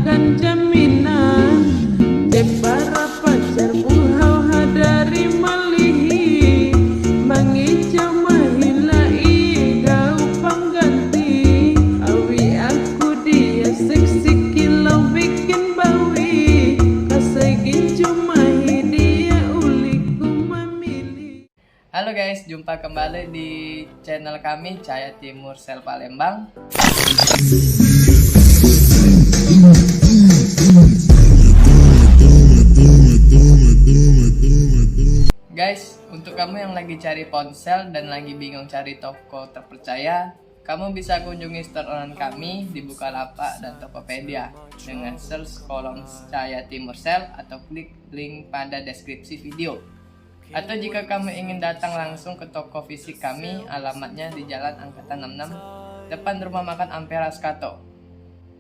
akan jaminan de para pacar buhau hadari malihi mangijau mahilai gau pangganti awi aku dia seksi kilau bikin bawi kasai gincu mahi dia uliku memilih. Halo guys, jumpa kembali di channel kami Cahaya Timur Sel Palembang. Guys, untuk kamu yang lagi cari ponsel dan lagi bingung cari toko terpercaya, kamu bisa kunjungi store online kami di Bukalapak dan Tokopedia dengan search kolom Cahaya Timur Sel atau klik link pada deskripsi video. Atau jika kamu ingin datang langsung ke toko fisik kami, alamatnya di Jalan Angkatan 66 depan rumah makan Ampera Skato.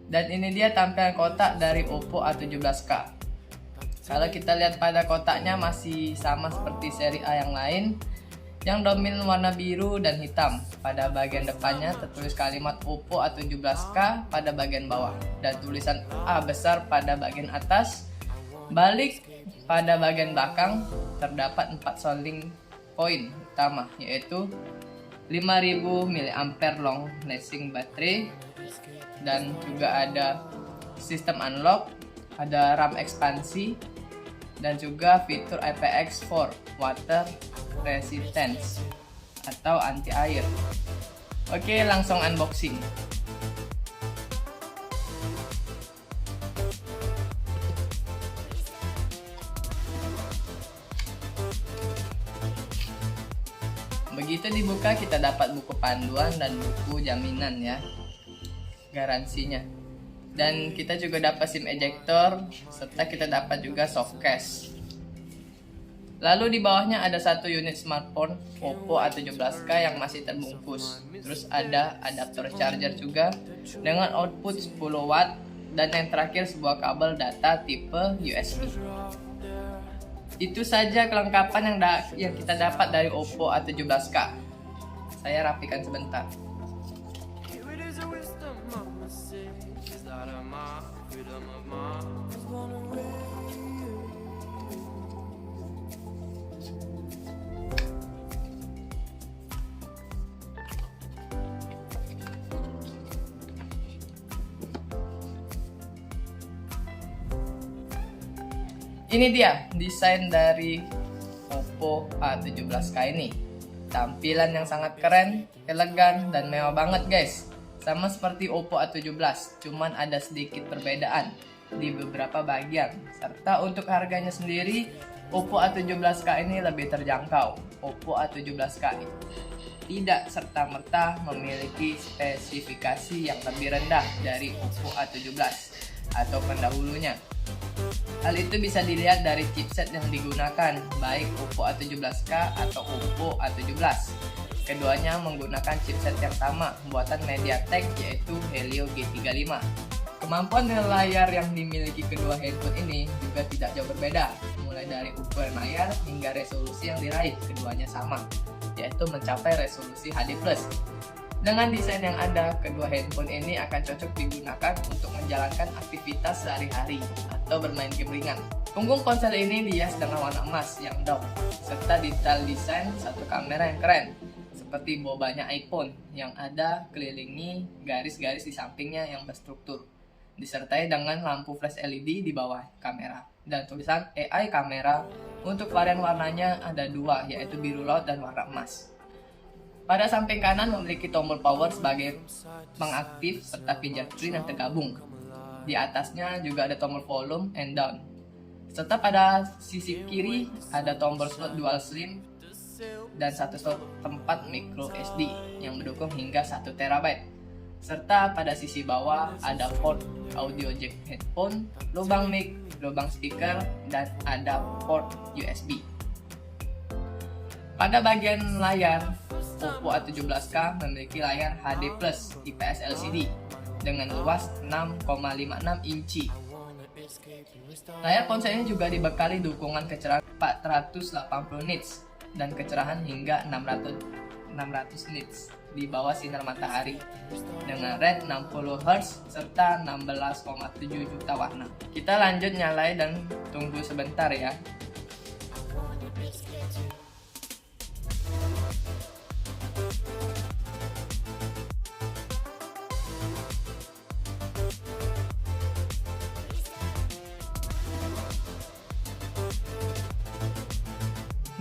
Dan ini dia tampilan kotak dari Oppo A17K. Kalau kita lihat pada kotaknya masih sama seperti seri A yang lain, yang dominan warna biru dan hitam. Pada bagian depannya tertulis kalimat Oppo A17K pada bagian bawah dan tulisan A besar pada bagian atas. Balik pada bagian belakang terdapat 4 sounding point utama, yaitu 5000 mAh long lasting baterai, dan juga ada sistem unlock, ada RAM ekspansi, dan juga fitur IPX4 water resistance atau anti air. Oke, langsung unboxing. Begitu dibuka, kita dapat buku panduan dan buku jaminan ya, garansinya. Dan kita juga dapat SIM ejector, serta kita dapat juga soft case. Lalu di bawahnya ada satu unit smartphone Oppo A17K yang masih terbungkus. Terus ada adaptor charger juga dengan output 10 watt, dan yang terakhir sebuah kabel data tipe USB. Itu saja kelengkapan yang kita dapat dari Oppo A17K. Saya rapikan sebentar. Ini dia desain dari Oppo A17K ini. Tampilan yang sangat keren, elegan, dan mewah banget guys. Sama seperti Oppo A17, cuman ada sedikit perbedaan di beberapa bagian. Serta untuk harganya sendiri, Oppo A17K ini lebih terjangkau. Oppo A17K tidak serta-merta memiliki spesifikasi yang lebih rendah dari Oppo A17 atau pendahulunya. Hal itu bisa dilihat dari chipset yang digunakan, baik Oppo A17K atau Oppo A17. Keduanya menggunakan chipset yang sama, buatan MediaTek, yaitu Helio G35. Kemampuan layar yang dimiliki kedua handphone ini juga tidak jauh berbeda, mulai dari ukuran layar hingga resolusi yang diraih, keduanya sama, yaitu mencapai resolusi HD+. Dengan desain yang ada, kedua handphone ini akan cocok digunakan untuk menjalankan aktivitas sehari-hari atau bermain game ringan. Punggung ponsel ini dihias dengan warna emas yang down, serta detail desain satu kamera yang keren, seperti bobanya iPhone yang ada kelilingi garis-garis di sampingnya yang berstruktur, disertai dengan lampu flash LED di bawah kamera, dan tulisan AI kamera. Untuk varian warnanya ada dua, yaitu biru laut dan warna emas. Pada samping kanan memiliki tombol power sebagai pengaktif serta fingerprint yang tergabung. Di atasnya juga ada tombol volume and down. Serta pada sisi kiri ada tombol slot dual SIM dan satu slot tempat micro SD yang mendukung hingga 1 TB. Serta pada sisi bawah ada port audio jack headphone, lubang mic, lubang speaker, dan ada port USB. Pada bagian layar, Oppo A17K memiliki layar HD+ IPS LCD dengan luas 6,56 inci. Layar ponsel ini juga dibekali dukungan kecerahan 480 nits dan kecerahan hingga 600 nits di bawah sinar matahari dengan rate 60 Hz serta 16,7 juta warna. Kita lanjut nyalai dan tunggu sebentar ya.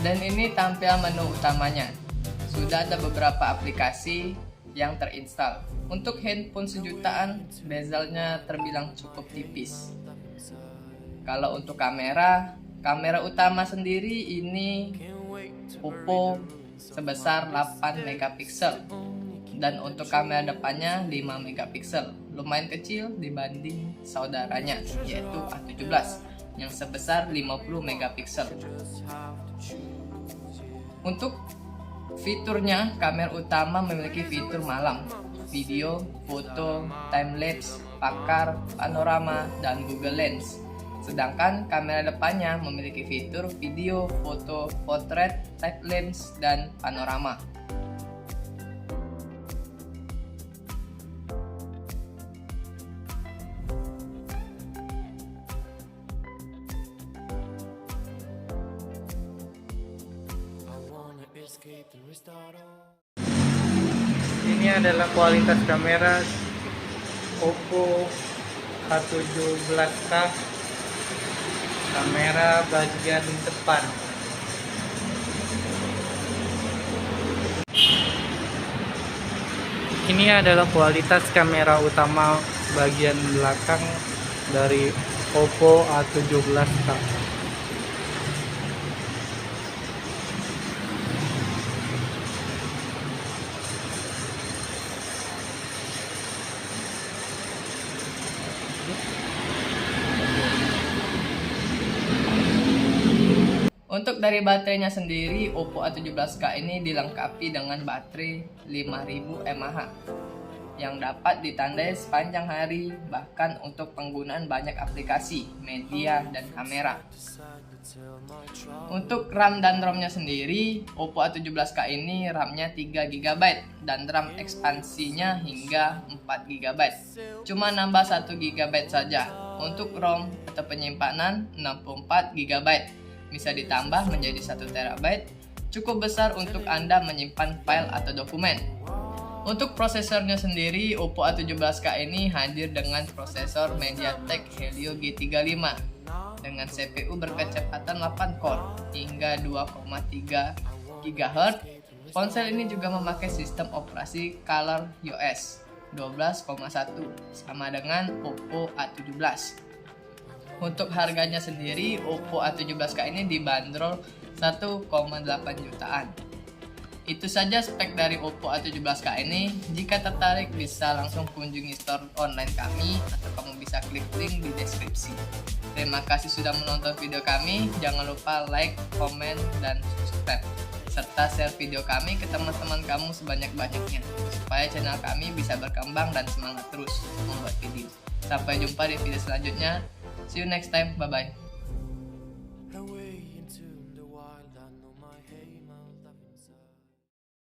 Dan ini tampil menu utamanya. Sudah ada beberapa aplikasi yang terinstall. Untuk handphone sejutaan, bezelnya terbilang cukup tipis. Kalau untuk kamera utama sendiri ini Oppo sebesar 8 megapiksel. Dan untuk kamera depannya 5 megapiksel. Lumayan kecil dibanding saudaranya, yaitu A17 yang sebesar 50 megapiksel. Untuk fiturnya, kamera utama memiliki fitur malam, video, foto, time-lapse, pakar, panorama, dan Google Lens. Sedangkan kamera depannya memiliki fitur video, foto, potret, time-lapse, dan panorama. Ini adalah kualitas kamera Oppo A17K, kamera bagian depan. Ini adalah kualitas kamera utama bagian belakang dari Oppo A17K. Untuk dari baterainya sendiri, Oppo A17K ini dilengkapi dengan baterai 5000 mAh yang dapat ditandai sepanjang hari, bahkan untuk penggunaan banyak aplikasi, media, dan kamera. Untuk RAM dan ROM-nya sendiri, Oppo A17K ini RAM-nya 3 GB dan RAM ekspansinya hingga 4 GB. Cuma nambah 1 GB saja. Untuk ROM atau penyimpanan 64 GB. Bisa ditambah menjadi 1 TB, cukup besar untuk Anda menyimpan file atau dokumen. Untuk prosesornya sendiri, Oppo A17K ini hadir dengan prosesor MediaTek Helio G35 dengan CPU berkecepatan 8 core hingga 2,3 GHz. Ponsel ini juga memakai sistem operasi ColorOS 12,1 sama dengan Oppo A17. Untuk harganya sendiri, Oppo A17K ini dibanderol 1,8 jutaan. Itu saja spek dari Oppo A17K ini. Jika tertarik bisa langsung kunjungi store online kami atau kamu bisa klik link di deskripsi. Terima kasih sudah menonton video kami. Jangan lupa like, komen, dan subscribe. Serta share video kami ke teman-teman kamu sebanyak-banyaknya supaya channel kami bisa berkembang dan semangat terus membuat video. Sampai jumpa di video selanjutnya. See you next time. Bye-bye.